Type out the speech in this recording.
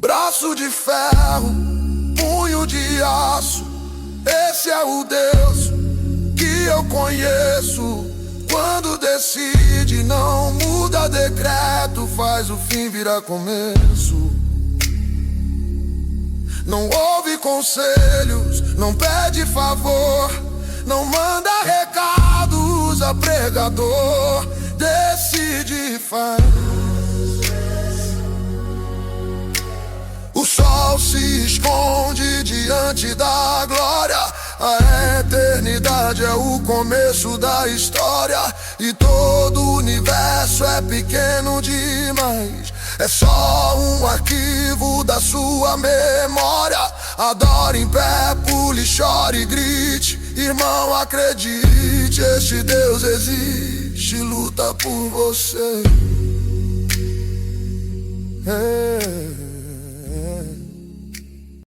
Braço de ferro, punho de aço, esse é o Deus que eu conheço. Quando decide, não muda decreto, faz o fim virar começo. Não ouve conselhos, não pede favor, não manda recados a pregador. Decide e faz. O sol se esconde diante da glória. A eternidade é o começo da história. E todo o universo é pequeno demais. É só um arquivo da sua memória. Adore em pé, pule, chore e grite. Irmão, acredite, este Deus existe, luta por você.